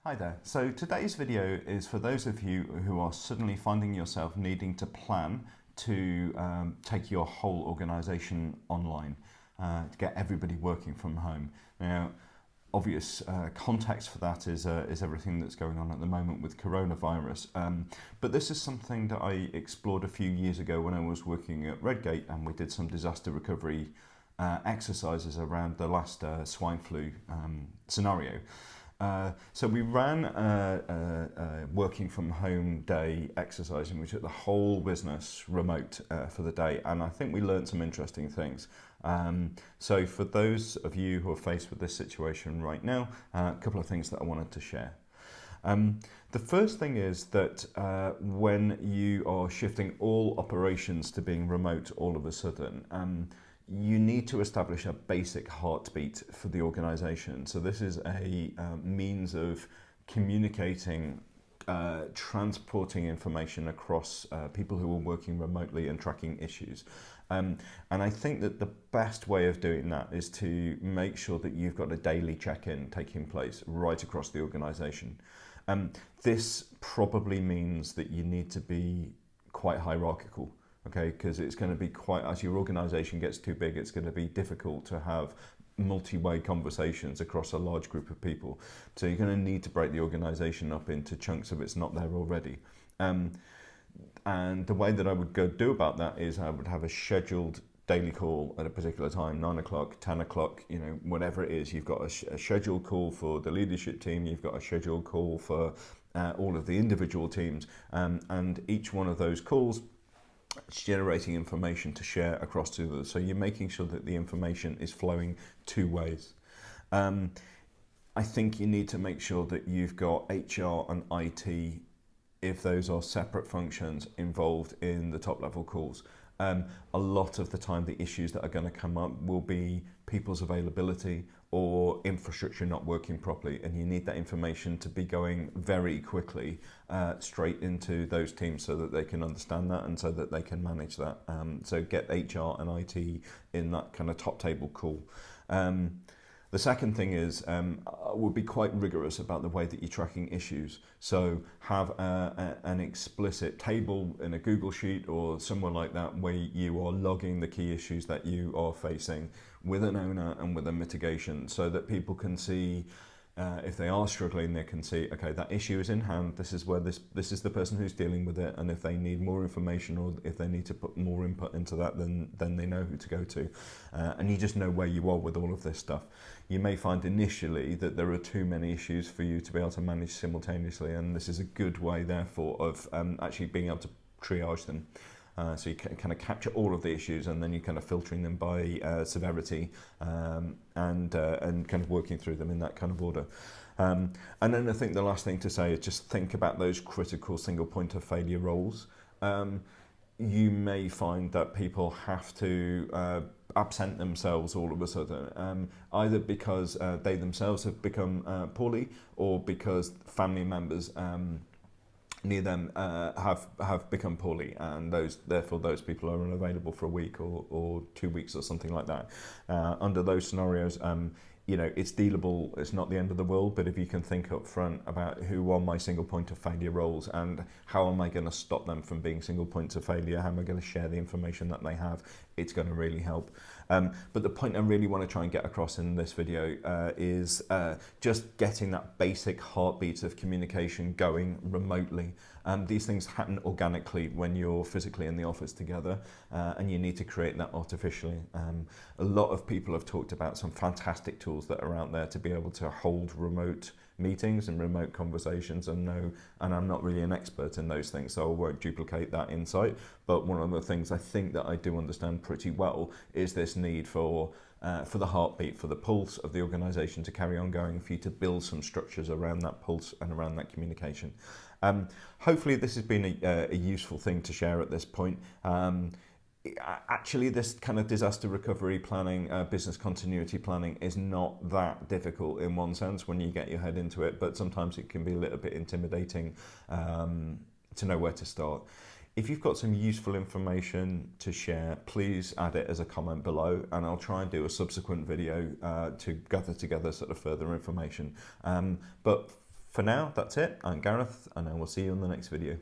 Hi there. So today's video is for those of you who are suddenly finding yourself needing to plan to take your whole organization online, to get everybody working from home. Now, obvious context for that is everything that's going on at the moment with coronavirus. But this is something that I explored a few years ago when I was working at Redgate, and we did some disaster recovery exercises around the last swine flu scenario. So we ran a working from home day exercise, and we took the whole business remote for the day, and I think we learned some interesting things. So for those of you who are faced with this situation right now, a couple of things that I wanted to share. The first thing is that when you are shifting all operations to being remote all of a sudden, you need to establish a basic heartbeat for the organization. So this is a means of communicating, transporting information across people who are working remotely and tracking issues. And I think that the best way of doing that is to make sure that you've got a daily check-in taking place right across the organization. This probably means that you need to be quite hierarchical. Okay, because it's going to be quite, as your organization gets too big, it's going to be difficult to have multi-way conversations across a large group of people. So you're going to need to break the organization up into chunks if it's not there already. And the way that I would go do about that is I would have a scheduled daily call at a particular time, 9 o'clock, 10 o'clock, whatever it is. You've got a scheduled call for the leadership team, you've got a scheduled call for all of the individual teams, and each one of those calls, it's generating information to share across to others. So you're making sure that the information is flowing two ways. I think you need to make sure that you've got HR and IT, if those are separate functions, involved in the top level calls. A lot of the time the issues that are going to come up will be people's availability or infrastructure not working properly, and you need that information to be going very quickly straight into those teams so that they can understand that and so that they can manage that. So get HR and IT in that kind of top table call. The second thing is, we'll be quite rigorous about the way that you're tracking issues. So have an explicit table in a Google Sheet or somewhere like that where you are logging the key issues that you are facing with an owner and with a mitigation, so that people can see, if they are struggling, they can see, okay, that issue is in hand, this is where this is the person who's dealing with it, and if they need more information or if they need to put more input into that, then they know who to go to. And you just know where you are with all of this stuff. You may find initially that there are too many issues for you to be able to manage simultaneously, and this is a good way, therefore, of actually being able to triage them. So you can kind of capture all of the issues, and then you're kind of filtering them by severity, and kind of working through them in that kind of order. And then I think the last thing to say is just think about those critical single point of failure roles. You may find that people have to absent themselves all of a sudden, either because they themselves have become poorly, or because family members near them have become poorly, and therefore those people are unavailable for a week or 2 weeks or something like that. Under those scenarios, it's dealable, it's not the end of the world, but if you can think up front about who are my single point of failure roles and how am I going to stop them from being single points of failure, how am I going to share the information that they have, it's going to really help. But the point I really want to try and get across in this video is just getting that basic heartbeat of communication going remotely. These things happen organically when you're physically in the office together, and you need to create that artificially. A lot of people have talked about some fantastic tools that are out there to be able to hold remote meetings and remote conversations, and I'm not really an expert in those things, so I won't duplicate that insight. But one of the things I think that I do understand pretty well is this need for the heartbeat, for the pulse of the organisation to carry on going, for you to build some structures around that pulse and around that communication. Hopefully this has been a useful thing to share at this point. Actually, this kind of disaster recovery planning, business continuity planning is not that difficult in one sense when you get your head into it, but sometimes it can be a little bit intimidating to know where to start. If you've got some useful information to share, please add it as a comment below, and I'll try and do a subsequent video to gather together sort of further information. But For now, that's it. I'm Gareth, and I will see you in the next video.